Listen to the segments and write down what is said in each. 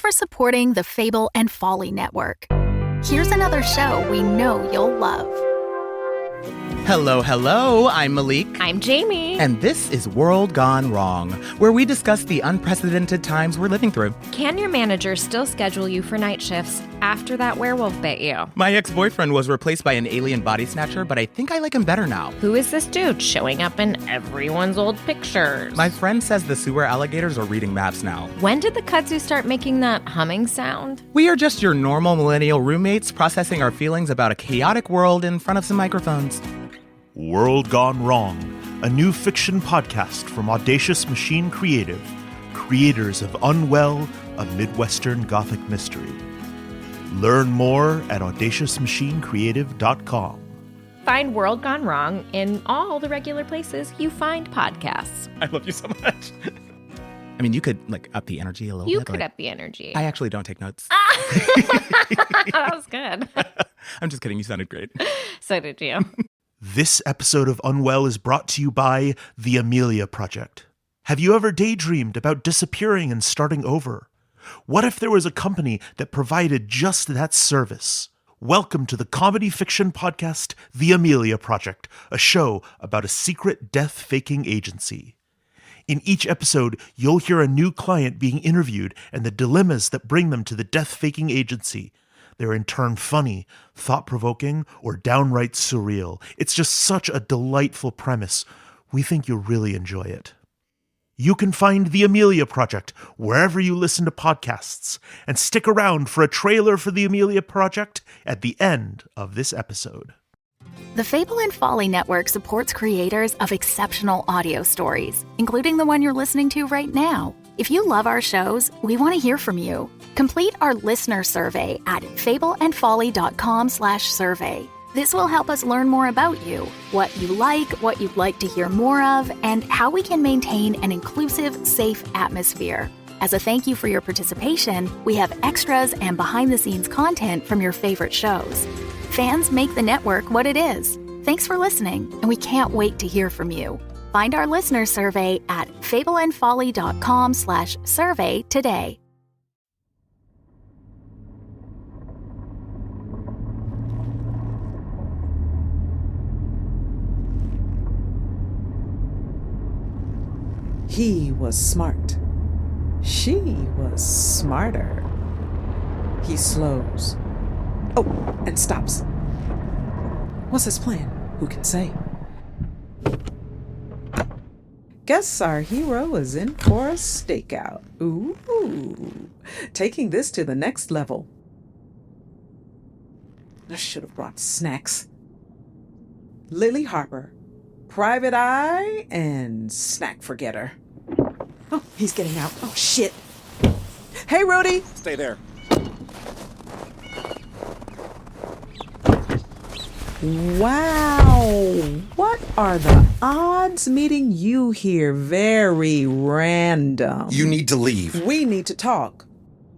for supporting the Fable and Folly Network. Here's another show we know you'll love. Hello, I'm Malik. I'm Jamie. And this is World Gone Wrong, where we discuss the unprecedented times we're living through. Can your manager still schedule you for night shifts after that werewolf bit you? My ex-boyfriend was replaced by an alien body snatcher, but I think I like him better now. Who is this dude showing up in everyone's old pictures? My friend says the sewer alligators are reading maps now. When did the kudzu start making that humming sound? We are just your normal millennial roommates processing our feelings about a chaotic world in front of some microphones. World Gone Wrong, a new fiction podcast from Audacious Machine Creative, creators of Unwell, a Midwestern Gothic mystery. Learn more at audaciousmachinecreative.com. Find World Gone Wrong in all the regular places you find podcasts. I love you so much. I mean, you could, up the energy a little bit. You could up the energy. I actually don't take notes. That was good. I'm just kidding. You sounded great. So did you. This episode of Unwell is brought to you by The Amelia Project. Have you ever daydreamed about disappearing and starting over? What if there was a company that provided just that service? Welcome to the comedy fiction podcast, The Amelia Project, a show about a secret death-faking agency. In each episode, you'll hear a new client being interviewed and the dilemmas that bring them to the death-faking agency. They're in turn funny, thought-provoking, or downright surreal. It's just such a delightful premise. We think you'll really enjoy it. You can find The Amelia Project wherever you listen to podcasts, and stick around for a trailer for The Amelia Project at the end of this episode. The Fable and Folly Network supports creators of exceptional audio stories, including the one you're listening to right now. If you love our shows, we want to hear from you. Complete our listener survey at fableandfolly.com/survey. This will help us learn more about you, what you like, what you'd like to hear more of, and how we can maintain an inclusive, safe atmosphere. As a thank you for your participation, we have extras and behind-the-scenes content from your favorite shows. Fans make the network what it is. Thanks for listening, and we can't wait to hear from you. Find our listener survey at fableandfolly.com/survey today. He was smart. She was smarter. He slows. Oh, and stops. What's his plan? Who can say? Guess our hero is in for a stakeout. Ooh, taking this to the next level. I should have brought snacks. Lily Harper, Private Eye, and Snack Forgetter. Oh, he's getting out. Oh, shit. Hey, Rudy. Stay there. Wow. What are the odds meeting you here? Very random. You need to leave. We need to talk.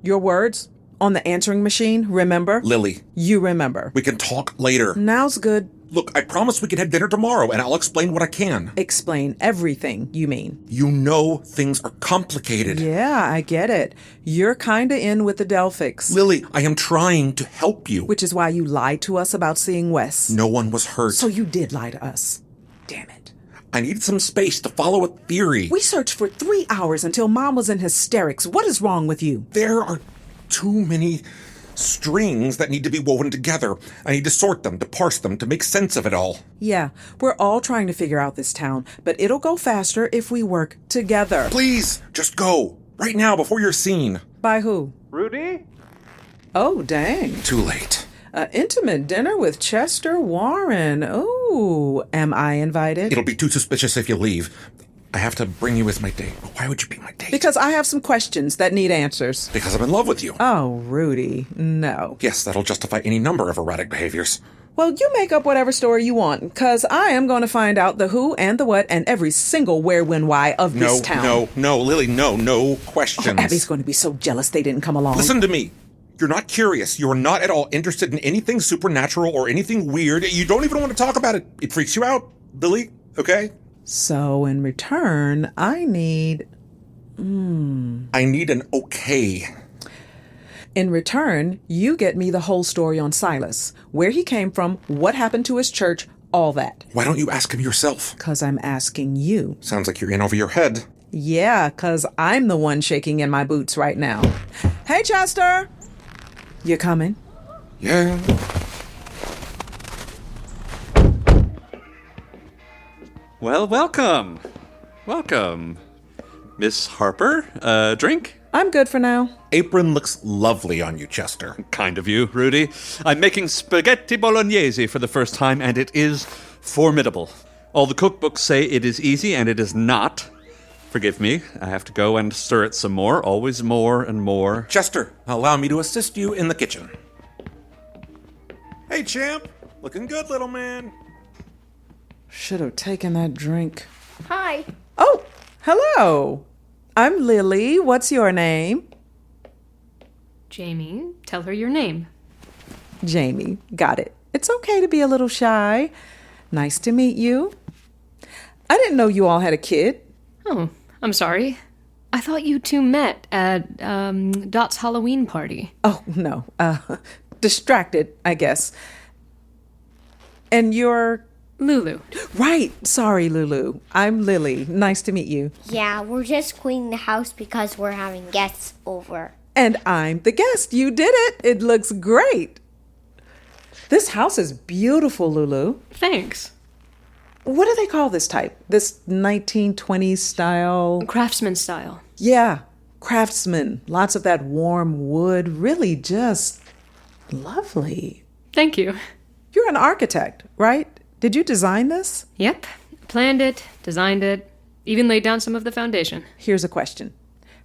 Your words on the answering machine, remember? Lily. You remember. We can talk later. Now's good. Look, I promise we can have dinner tomorrow, and I'll explain what I can. Explain everything, you mean? You know things are complicated. Yeah, I get it. You're kinda in with the Delphics. Lily, I am trying to help you. Which is why you lied to us about seeing Wes. No one was hurt. So you did lie to us. Damn it. I needed some space to follow a theory. We searched for 3 hours until Mom was in hysterics. What is wrong with you? There are too many strings that need to be woven together. I need to sort them, to parse them, to make sense of it all. Yeah, we're all trying to figure out this town, but it'll go faster if we work together. Please, just go. Right now, before you're seen. By who? Rudy? Oh, dang. Too late. An intimate dinner with Chester Warren. Ooh, am I invited? It'll be too suspicious if you leave. I have to bring you as my date. Why would you be my date? Because I have some questions that need answers. Because I'm in love with you. Oh, Rudy, no. Yes, that'll justify any number of erratic behaviors. Well, you make up whatever story you want, because I am going to find out the who and the what and every single where, when, why of this town. No, Lily, no questions. Oh, Abby's going to be so jealous they didn't come along. Listen to me. You're not curious. You're not at all interested in anything supernatural or anything weird. You don't even want to talk about it. It freaks you out, Lily, okay? So, in return, I need... I need an okay. In return, you get me the whole story on Silas, where he came from, what happened to his church, all that. Why don't you ask him yourself? 'Cause I'm asking you. Sounds like you're in over your head. Yeah, 'cause I'm the one shaking in my boots right now. Hey, Chester! You coming? Yeah. Well, welcome. Welcome. Miss Harper, drink? I'm good for now. Apron looks lovely on you, Chester. Kind of you, Rudy. I'm making spaghetti bolognese for the first time, and it is formidable. All the cookbooks say it is easy, and it is not. Forgive me, I have to go and stir it some more, always more and more. Chester, allow me to assist you in the kitchen. Hey, champ. Looking good, little man. Should have taken that drink. Hi. Oh, hello. I'm Lily. What's your name? Jamie, tell her your name. Jamie. Got it. It's okay to be a little shy. Nice to meet you. I didn't know you all had a kid. Oh, I'm sorry. I thought you two met at Dot's Halloween party. Oh, no. Distracted, I guess. And you're... Lulu. Right. Sorry, Lulu. I'm Lily. Nice to meet you. Yeah, we're just cleaning the house because we're having guests over. And I'm the guest. You did it. It looks great. This house is beautiful, Lulu. Thanks. What do they call this type? This 1920s style? Craftsman style. Yeah, craftsman. Lots of that warm wood. Really just lovely. Thank you. You're an architect, right? Did you design this? Yep. Planned it, designed it, even laid down some of the foundation. Here's a question.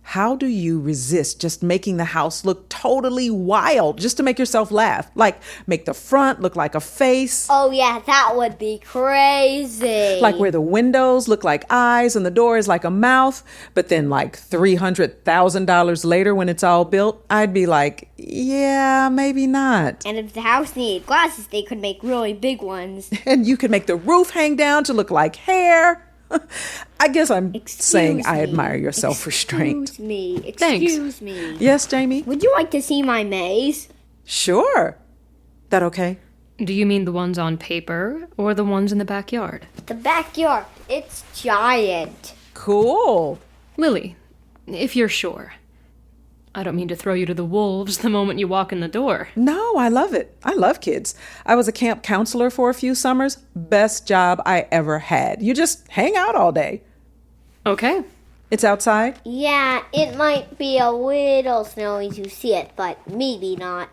How do you resist just making the house look totally wild just to make yourself laugh? Like, make the front look like a face. Oh yeah, that would be crazy. Like where the windows look like eyes and the door is like a mouth. But then like $300,000 later when it's all built, I'd be like, yeah, maybe not. And if the house needed glasses, they could make really big ones. And you could make the roof hang down to look like hair. I guess I'm saying I admire your self-restraint. Excuse me. Yes, Jamie? Would you like to see my maze? Sure. That okay? Do you mean the ones on paper or the ones in the backyard? The backyard. It's giant. Cool. Lily, if you're sure. I don't mean to throw you to the wolves the moment you walk in the door. No, I love it. I love kids. I was a camp counselor for a few summers. Best job I ever had. You just hang out all day. Okay. It's outside? Yeah, it might be a little snowy to see it, but maybe not.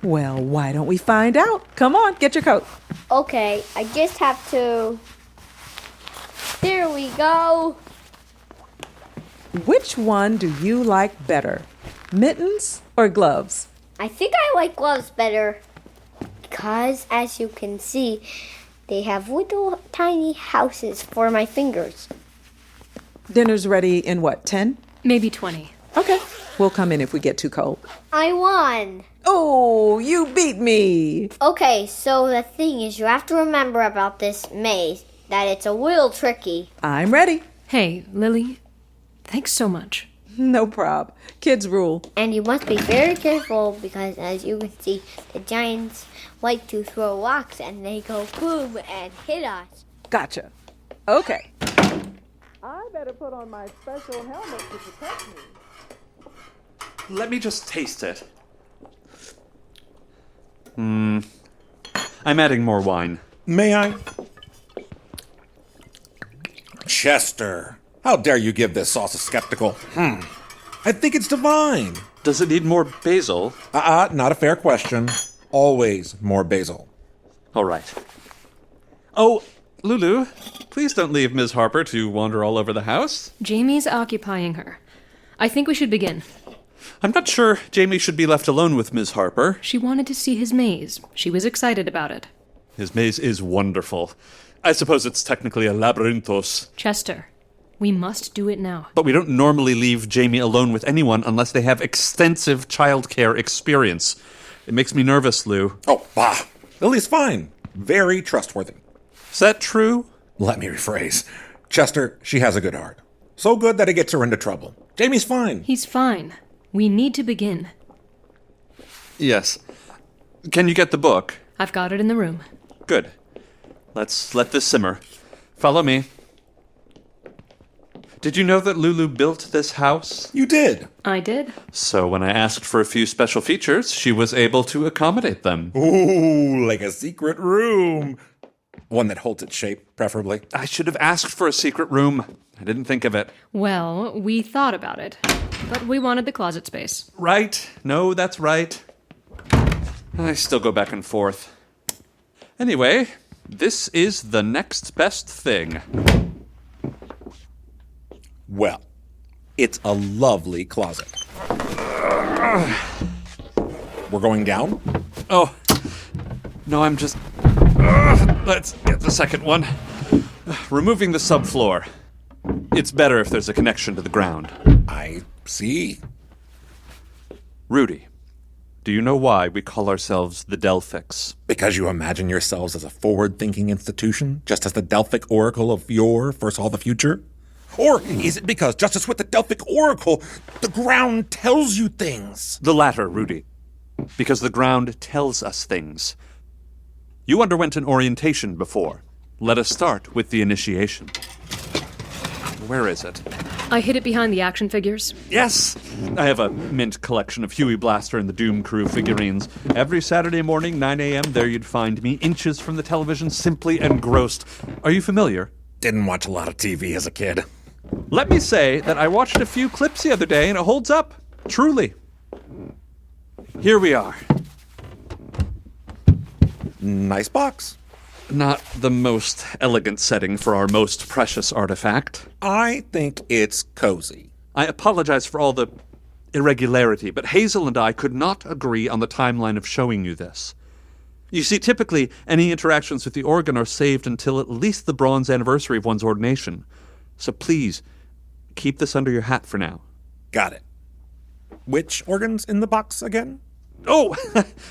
Well, why don't we find out? Come on, get your coat. Okay, I just have to... There we go. Which one do you like better? Mittens or gloves? I think I like gloves better because, as you can see, they have little tiny houses for my fingers. Dinner's ready in what, 10? Maybe 20. Okay. We'll come in if we get too cold. I won! Oh, you beat me! Okay, so the thing is, you have to remember about this maze, that it's a little tricky. I'm ready. Hey, Lily, thanks so much. No prob. Kids rule. And you must be very careful because, as you can see, the giants like to throw rocks and they go boom and hit us. Gotcha. Okay. I better put on my special helmet to protect me. Let me just taste it. I'm adding more wine. May I? Chester, how dare you give this sauce a skeptical? I think it's divine. Does it need more basil? Not a fair question. Always more basil. All right. Oh, Lulu, please don't leave Ms. Harper to wander all over the house. Jamie's occupying her. I think we should begin. I'm not sure Jamie should be left alone with Ms. Harper. She wanted to see his maze. She was excited about it. His maze is wonderful. I suppose it's technically a labyrinthos. Chester, we must do it now. But we don't normally leave Jamie alone with anyone unless they have extensive childcare experience. It makes me nervous, Lou. Oh, bah. Lily's fine. Very trustworthy. Is that true? Let me rephrase. Chester, she has a good heart. So good that it gets her into trouble. Jamie's fine. He's fine. We need to begin. Yes. Can you get the book? I've got it in the room. Good. Let's let this simmer. Follow me. Did you know that Lulu built this house? You did. I did. So when I asked for a few special features, she was able to accommodate them. Ooh, like a secret room. One that holds its shape, preferably. I should have asked for a secret room. I didn't think of it. Well, we thought about it, but we wanted the closet space. Right. No, that's right. I still go back and forth. Anyway, this is the next best thing. Well, it's a lovely closet. We're going down? Oh, no, I'm just... let's get the second one. Removing the subfloor. It's better if there's a connection to the ground. I see. Rudy, do you know why we call ourselves the Delphics? Because you imagine yourselves as a forward-thinking institution, just as the Delphic Oracle of yore foresaw the future? Or is it because, just as with the Delphic Oracle, the ground tells you things? The latter, Rudy. Because the ground tells us things. You underwent an orientation before. Let us start with the initiation. Where is it? I hid it behind the action figures. Yes! I have a mint collection of Huey Blaster and the Doom Crew figurines. Every Saturday morning, 9 a.m., there you'd find me, inches from the television, simply engrossed. Are you familiar? Didn't watch a lot of TV as a kid. Let me say that I watched a few clips the other day and it holds up. Truly. Here we are. Nice box. Not the most elegant setting for our most precious artifact. I think it's cozy. I apologize for all the irregularity, but Hazel and I could not agree on the timeline of showing you this. You see, typically, any interactions with the organ are saved until at least the bronze anniversary of one's ordination. So please, keep this under your hat for now. Got it. Which organ's in the box again? Oh,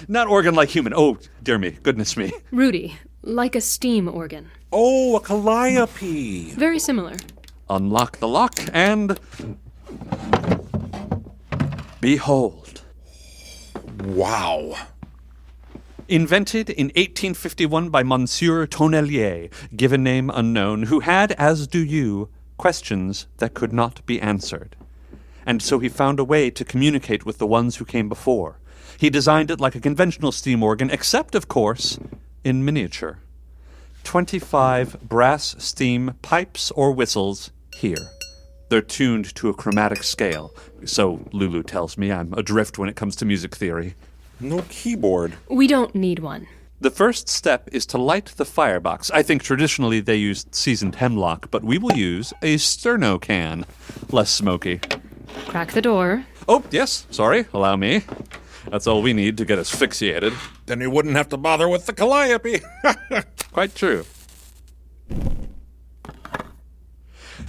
not organ like human. Oh, dear me, goodness me. Rudy, like a steam organ. Oh, a calliope. Very similar. Unlock the lock and... behold. Wow. Invented in 1851 by Monsieur Tonnelier, given name unknown, who had, as do you, questions that could not be answered. And so he found a way to communicate with the ones who came before. He designed it like a conventional steam organ, except, of course, in miniature. 25 brass steam pipes or whistles here. They're tuned to a chromatic scale. So Lulu tells me I'm adrift when it comes to music theory. No keyboard. We don't need one. The first step is to light the firebox. I think traditionally they used seasoned hemlock, but we will use a sterno can. Less smoky. Crack the door. Oh, yes, sorry, allow me. That's all we need to get asphyxiated. Then we wouldn't have to bother with the calliope. Quite true.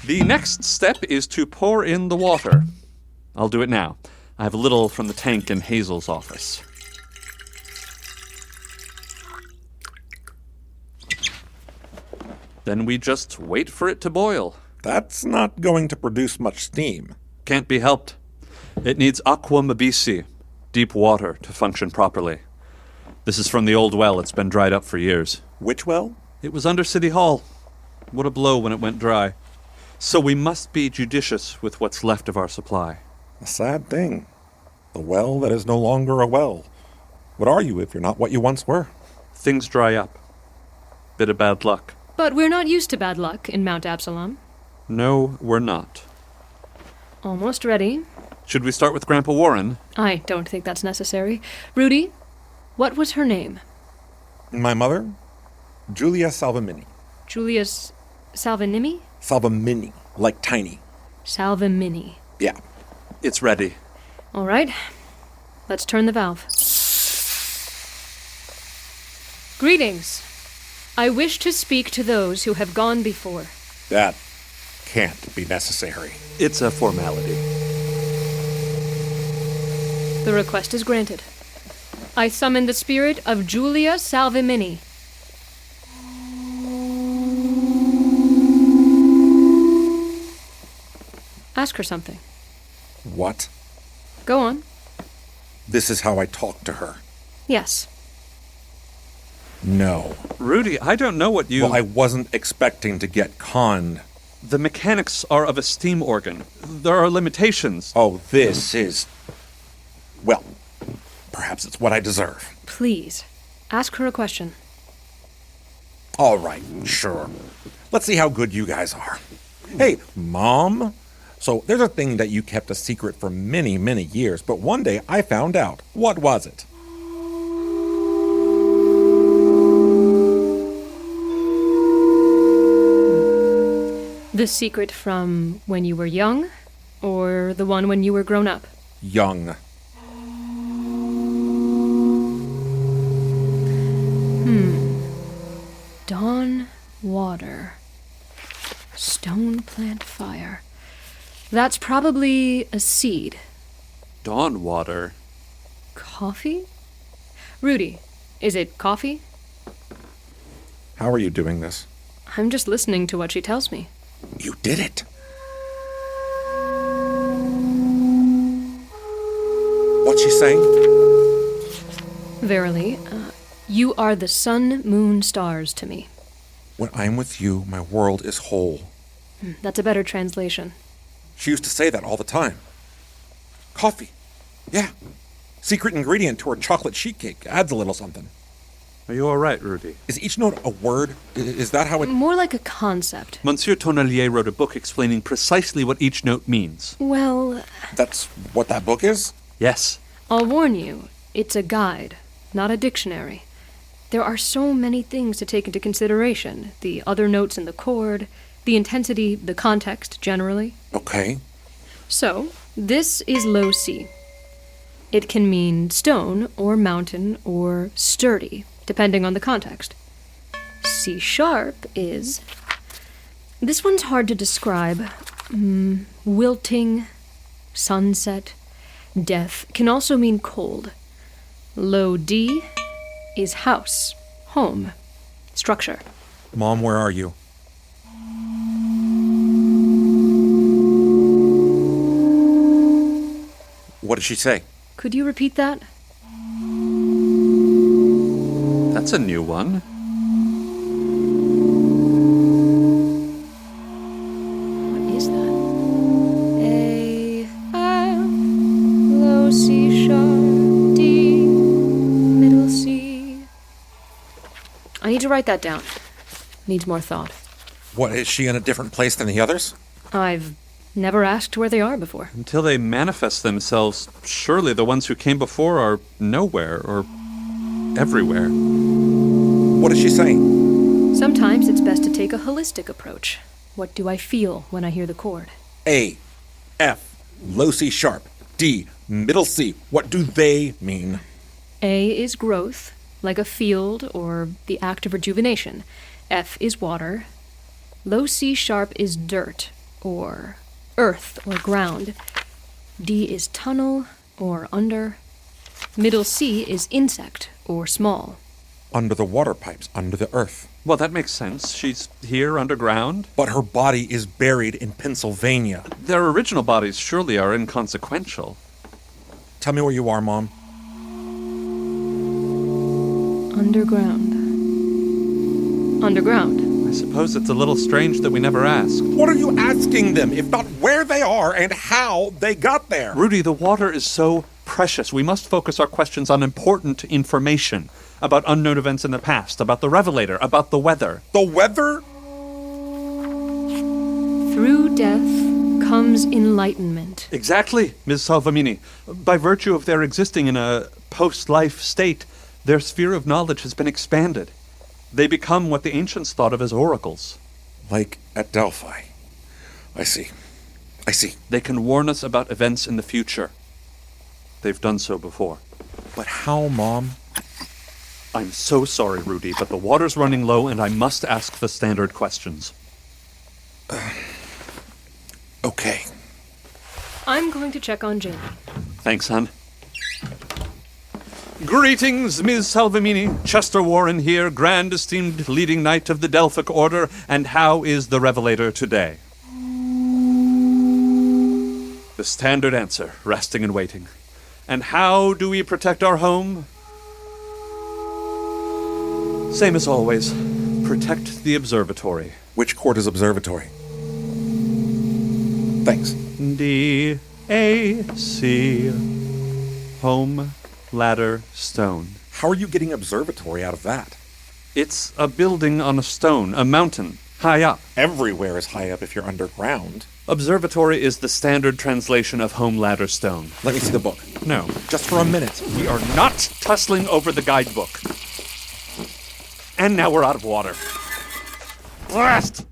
The next step is to pour in the water. I'll do it now. I have a little from the tank in Hazel's office. Then we just wait for it to boil. That's not going to produce much steam. Can't be helped. It needs aqua mabisi, deep water, to function properly. This is from the old well. It's been dried up for years. Which well? It was under City Hall. What a blow when it went dry. So we must be judicious with what's left of our supply. A sad thing. The well that is no longer a well. What are you if you're not what you once were? Things dry up. Bit of bad luck. But we're not used to bad luck in Mount Absalom. No, we're not. Almost ready. Should we start with Grandpa Warren? I don't think that's necessary. Rudy, what was her name? My mother? Julia Salvamini. Julius Salvanimi? Salvamini, like tiny. Salvamini. Yeah. It's ready. All right. Let's turn the valve. Greetings. I wish to speak to those who have gone before. That can't be necessary. It's a formality. The request is granted. I summon the spirit of Julia Salvamini. Ask her something. What? Go on. This is how I talk to her. Yes. No. Rudy, I don't know what you... Well, I wasn't expecting to get conned. The mechanics are of a steam organ. There are limitations. Oh, this is... Well, perhaps it's what I deserve. Please, ask her a question. All right, sure. Let's see how good you guys are. Hey, Mom. So there's a thing that you kept a secret for many, many years, but one day I found out. What was it? The secret from when you were young, or the one when you were grown up? Young. Dawn, water, stone plant fire. That's probably a seed. Dawn water. Coffee? Rudy, is it coffee? How are you doing this? I'm just listening to what she tells me. You did it. What's she saying? Verily, you are the sun, moon, stars to me. When I'm with you, my world is whole. That's a better translation. She used to say that all the time. Coffee. Yeah. Secret ingredient to her chocolate sheet cake. Adds a little something. Are you all right, Rudy? Is each note a word? Is that how it... More like a concept. Monsieur Tonnelier wrote a book explaining precisely what each note means. Well, That's what that book is? Yes. I'll warn you, it's a guide, not a dictionary. There are so many things to take into consideration. The other notes in the chord, the intensity, the context generally. Okay. So, this is low C. It can mean stone or mountain or sturdy, depending on the context. C sharp is... This one's hard to describe. Wilting, sunset, death can also mean cold. Low D is house, home, structure. Mom, where are you? What did she say? Could you repeat that? That's a new one. What is that? A, low C sharp, D, middle C. I need to write that down. Needs more thought. What, is she in a different place than the others? I've never asked where they are before. Until they manifest themselves, surely the ones who came before are nowhere or everywhere. What is she saying? Sometimes it's best to take a holistic approach. What do I feel when I hear the chord? A, F, low C sharp, D, middle C. What do they mean? A is growth, like a field or the act of rejuvenation. F is water. Low C sharp is dirt, or earth or ground. D is tunnel or under. Middle C is insect or small. Under the water pipes, under the earth. Well, that makes sense. She's here underground. But her body is buried in Pennsylvania. Their original bodies surely are inconsequential. Tell me where you are, Mom. Underground. Underground. I suppose it's a little strange that we never asked. What are you asking them, if not where they are and how they got there? Rudy, the water is so precious. We must focus our questions on important information. About unknown events in the past, about the Revelator, about the weather. The weather? Through death comes enlightenment. Exactly, Ms. Salvamini. By virtue of their existing in a post-life state, their sphere of knowledge has been expanded. They become what the ancients thought of as oracles. Like at Delphi. I see. They can warn us about events in the future. They've done so before. But how, Mom? I'm so sorry, Rudy, but the water's running low and I must ask the standard questions. Okay. I'm going to check on Jamie. Thanks, hon. Greetings, Ms. Salvamini. Chester Warren here, Grand Esteemed Leading Knight of the Delphic Order. And how is the Revelator today? The standard answer, resting and waiting. And how do we protect our home? Same as always. Protect the observatory. Which quarter's observatory? Thanks. DAC. Home, ladder, stone. How are you getting observatory out of that? It's a building on a stone, a mountain, high up. Everywhere is high up if you're underground. Observatory is the standard translation of home, ladder, stone. Let me see the book. No. Just for a minute. We are not tussling over the guidebook. And now we're out of water. Last!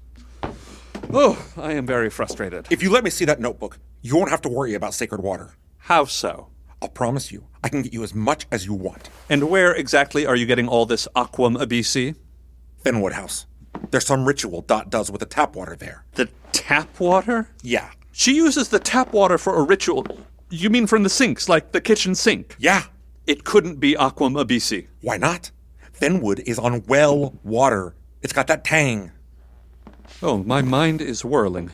Oh, I am very frustrated. If you let me see that notebook, you won't have to worry about sacred water. How so? I'll promise you, I can get you as much as you want. And where exactly are you getting all this aquam abisi? Fenwood House. There's some ritual Dot does with the tap water there. The tap water? Yeah. She uses the tap water for a ritual. You mean from the sinks, like the kitchen sink? Yeah. It couldn't be aquam abisi. Why not? Fenwood is on well water. It's got that tang. Oh, my mind is whirling.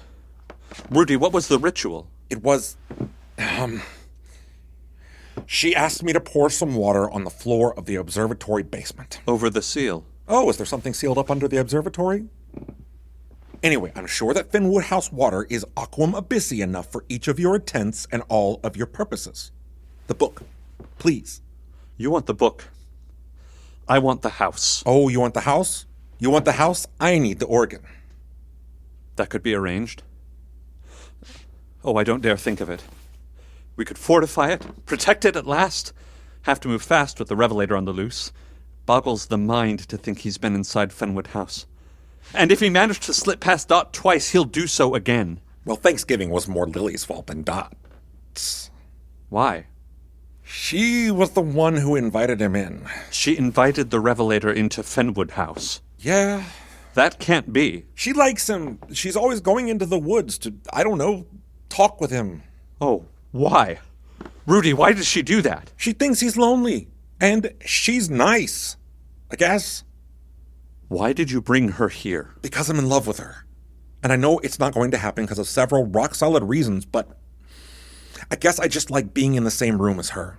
Rudy, what was the ritual? It was... She asked me to pour some water on the floor of the observatory basement. Over the seal. Oh, is there something sealed up under the observatory? Anyway, I'm sure that Fenwood House water is aquam abyssi enough for each of your intents and all of your purposes. The book, please. You want the book. I want the house. Oh, you want the house? You want the house? I need the organ. That could be arranged. Oh, I don't dare think of it. We could fortify it, protect it at last. Have to move fast with the revelator on the loose. Boggles the mind to think he's been inside Fenwood House. And if he managed to slip past Dot twice, he'll do so again. Well, Thanksgiving was more Lily's fault than Dot's. Why? She was the one who invited him in. She invited the revelator into Fenwood House. Yeah. That can't be. She likes him. She's always going into the woods to, I don't know, talk with him. Oh, why? Rudy, why did she do that? She thinks he's lonely. And she's nice, I guess. Why did you bring her here? Because I'm in love with her. And I know it's not going to happen because of several rock-solid reasons, but I guess I just like being in the same room as her.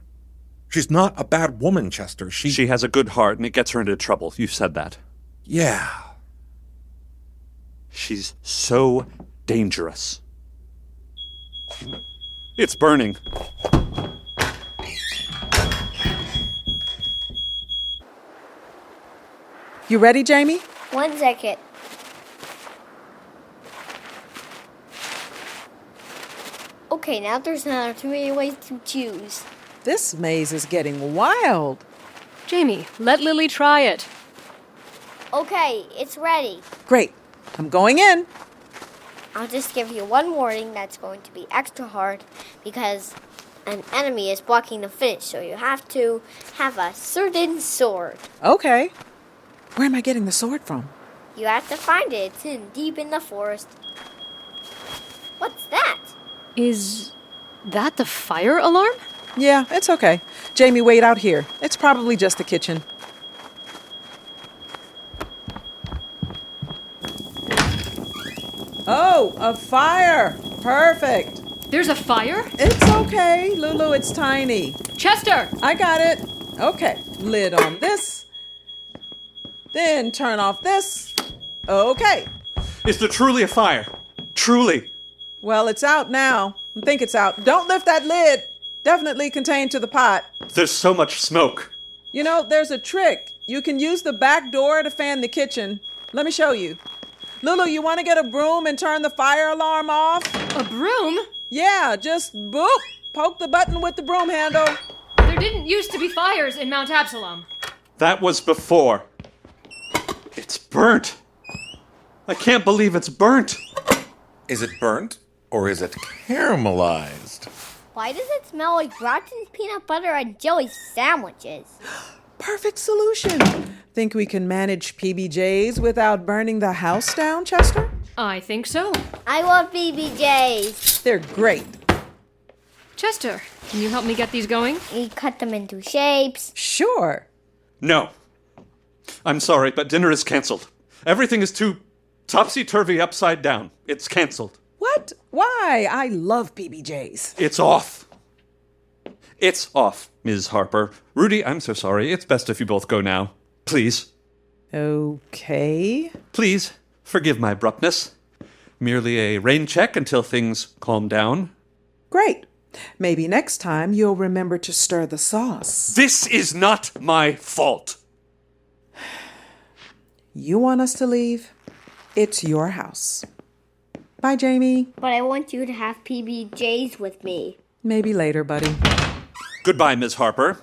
She's not a bad woman, Chester. She has a good heart, and it gets her into trouble. You said that. Yeah. She's so dangerous. It's burning. You ready, Jamie? 1 second. Okay, now there's another 3 ways to choose. This maze is getting wild. Jamie, let Lily try it. Okay, it's ready. Great. I'm going in. I'll just give you one warning that's going to be extra hard because an enemy is blocking the finish, so you have to have a certain sword. Okay. Where am I getting the sword from? You have to find it. It's hidden deep in the forest. What's that? Is that the fire alarm? Yeah, it's okay. Jamie, wait out here. It's probably just the kitchen. Oh, a fire! Perfect. There's a fire? It's okay, Lulu, it's tiny. Chester! I got it. Okay, lid on this. Then turn off this. Okay. Is there truly a fire? Truly? Well, it's out now. I think it's out. Don't lift that lid. Definitely contained to the pot. There's so much smoke. You know, there's a trick. You can use the back door to fan the kitchen. Let me show you. Lulu, you want to get a broom and turn the fire alarm off? A broom? Yeah, just boop. Poke the button with the broom handle. There didn't used to be fires in Mount Absalom. That was before. It's burnt. I can't believe it's burnt. Is it burnt or is it caramelized? Why does it smell like rotten peanut butter and jelly sandwiches? Perfect solution. Think we can manage PBJs without burning the house down, Chester? I think so. I love BBJs. They're great. Chester, can you help me get these going? We cut them into shapes. Sure. No. I'm sorry, but dinner is canceled. Everything is too topsy-turvy upside down. It's canceled. What? Why? I love PBJs. It's off. It's off, Ms. Harper. Rudy, I'm so sorry. It's best if you both go now. Please. Okay. Please, forgive my abruptness. Merely a rain check until things calm down. Great. Maybe next time you'll remember to stir the sauce. This is not my fault. You want us to leave? It's your house. Bye, Jamie. But I want you to have PBJs with me. Maybe later, buddy. Goodbye, Ms. Harper.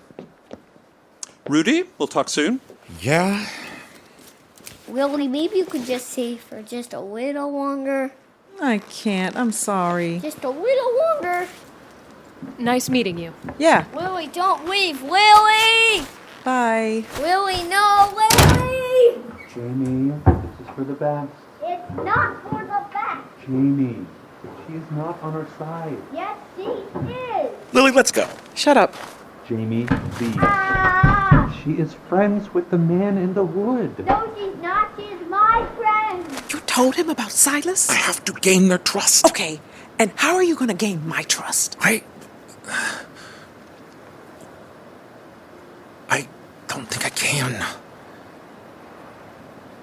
Rudy, we'll talk soon. Yeah? Willie, maybe you could just stay for just a little longer. I can't. I'm sorry. Just a little longer. Nice meeting you. Yeah. Willie, don't leave. Willie! Bye. Willie, no, Willie! Jamie, this is for the best. It's not for the best. Jamie, she is not on our side. Yes, she is. Lily, let's go. Shut up. Jamie, please. Ah! She is friends with the man in the wood. No, she's not. She's my friend. You told him about Silas? I have to gain their trust. Okay. And how are you going to gain my trust? I don't think I can.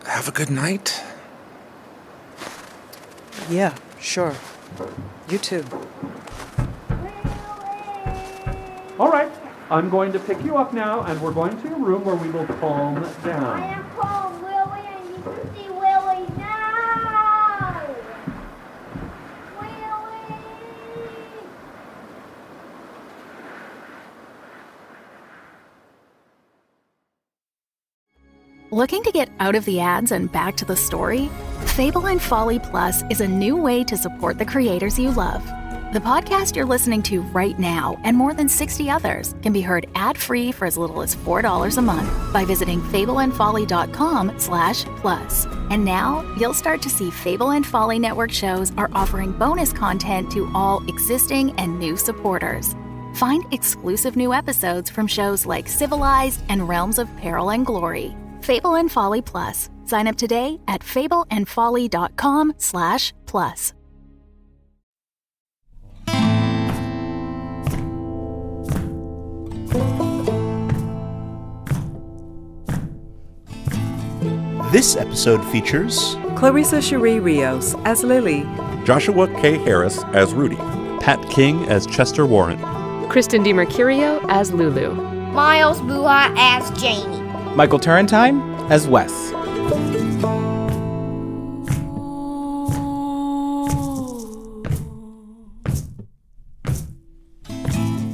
Have a good night. Yeah, sure. You too. All right, I'm going to pick you up now, and we're going to your room where we will calm I down. am calm, Willie. I need to see Willie now. Willie. Looking to get out of the ads and back to the story? Fable and Folly Plus is a new way to support the creators you love. The podcast you're listening to right now and more than 60 others can be heard ad-free for as little as $4 a month by visiting fableandfolly.com/plus. And now you'll start to see Fable and Folly Network shows are offering bonus content to all existing and new supporters. Find exclusive new episodes from shows like Civilized and Realms of Peril and Glory. Fable and Folly Plus. Sign up today at fableandfolly.com/plus. This episode features Clarisa Cherie Rios as Lily. Joshua K. Harris as Rudy. Pat King as Chester Warren. Kristen DiMercurio as Lulu. Miles Buha as Jamie. Michael Turrentine as Wes.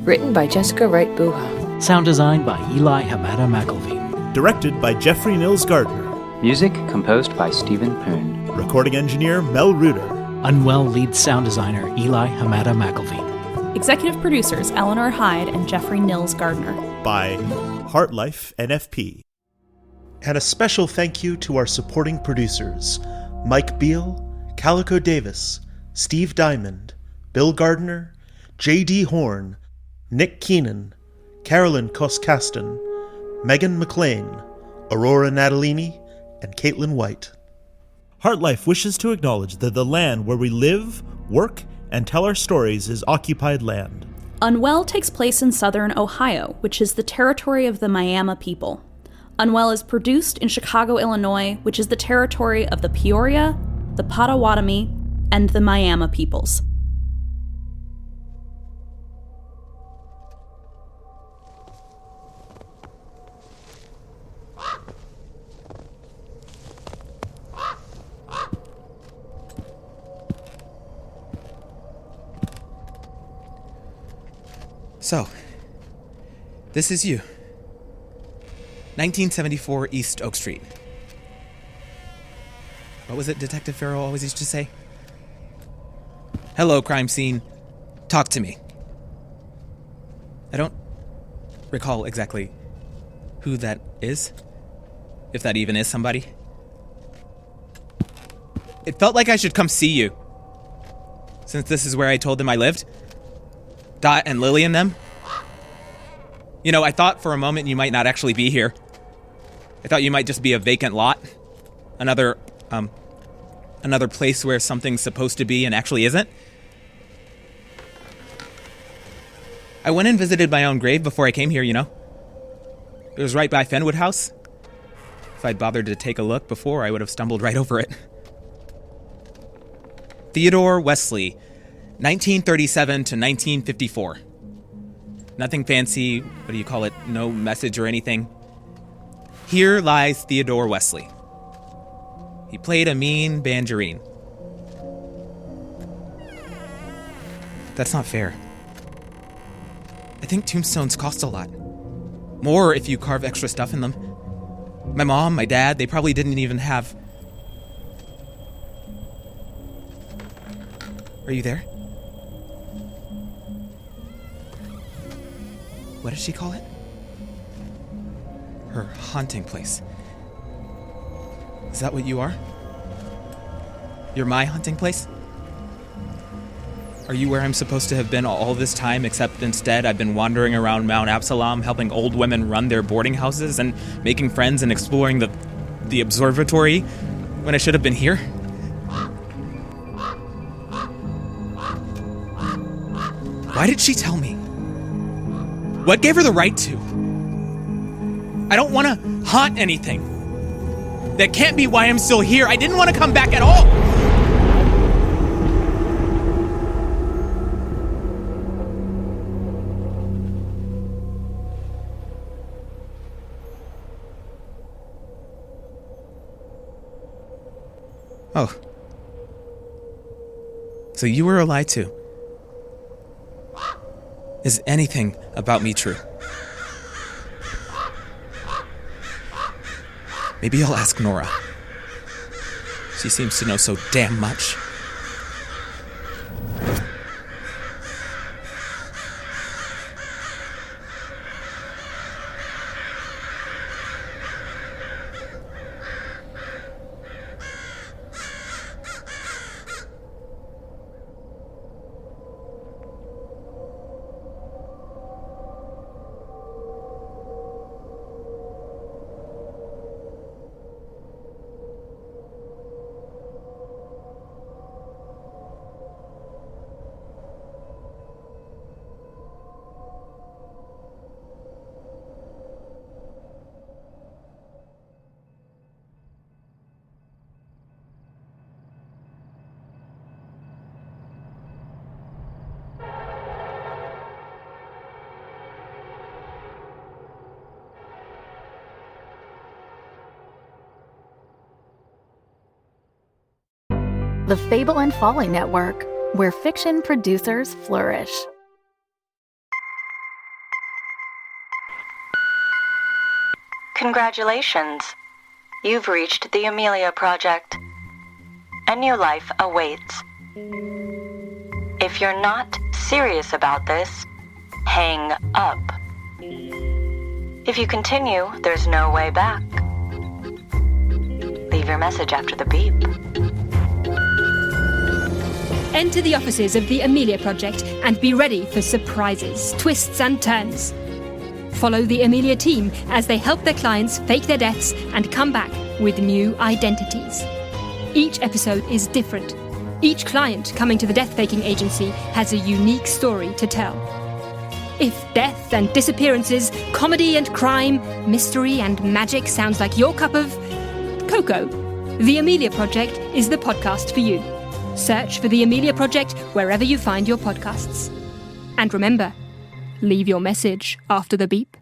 Written by Jessica Wright Buha. Sound designed by Eli Hamada McIlveen. Directed by Jeffrey Nils Gardner. Music composed by Stephen Poon. Recording engineer Mel Ruder. Unwell lead sound designer Eli Hamada McIlveen. Executive producers Eleanor, Hyde, and Jeffrey Nils Gardner. By HartLife NFP. And a special thank you to our supporting producers, Mike Beal, Calico Davis, Steve Diamond, Bill Gardner, J.D. Horn, Nick Keenan, Carolyn Koskaston, Megan McLean, Aurora Natalini, and Caitlin White. HartLife wishes to acknowledge that the land where we live, work, and tell our stories is occupied land. Unwell takes place in southern Ohio, which is the territory of the Miami people. Unwell is produced in Chicago, Illinois, which is the territory of the Peoria, the Potawatomi, and the Miami peoples. So, this is you. 1974 East Oak Street. What was it Detective Farrell always used to say? Hello, crime scene. Talk to me. I don't recall exactly who that is. If that even is somebody. It felt like I should come see you. Since this is where I told them I lived. Dot and Lily and them. You know, I thought for a moment you might not actually be here. I thought you might just be a vacant lot. Another place where something's supposed to be and actually isn't. I went and visited my own grave before I came here, you know. It was right by Fenwood House. If I'd bothered to take a look before, I would have stumbled right over it. Theodore Wesley, 1937 to 1954. Nothing fancy, what do you call it, no message or anything. Here lies Theodore Wesley. He played a mean banjarine. That's not fair. I think tombstones cost a lot. More if you carve extra stuff in them. My mom, my dad, they probably didn't even have... Are you there? What did she call it? Her haunting place. Is that what you are? You're my hunting place? Are you where I'm supposed to have been all this time, except instead I've been wandering around Mount Absalom, helping old women run their boarding houses and making friends and exploring the observatory when I should have been here? Why did she tell me? What gave her the right to? I don't want to haunt anything. That can't be why I'm still here. I didn't want to come back at all. Oh. So you were a lie too. Is anything about me true? Maybe I'll ask Nora. She seems to know so damn much. The Fable and Folly Network, where fiction producers flourish. Congratulations. You've reached the Amelia Project. A new life awaits. If you're not serious about this, hang up. If you continue, there's no way back. Leave your message after the beep. Enter the offices of the Amelia Project and be ready for surprises, twists and turns. Follow the Amelia team as they help their clients fake their deaths and come back with new identities. Each episode is different. Each client coming to the death-faking agency has a unique story to tell. If death and disappearances, comedy and crime, mystery and magic sounds like your cup of cocoa, the Amelia Project is the podcast for you. Search for The Amelia Project wherever you find your podcasts. And remember, leave your message after the beep.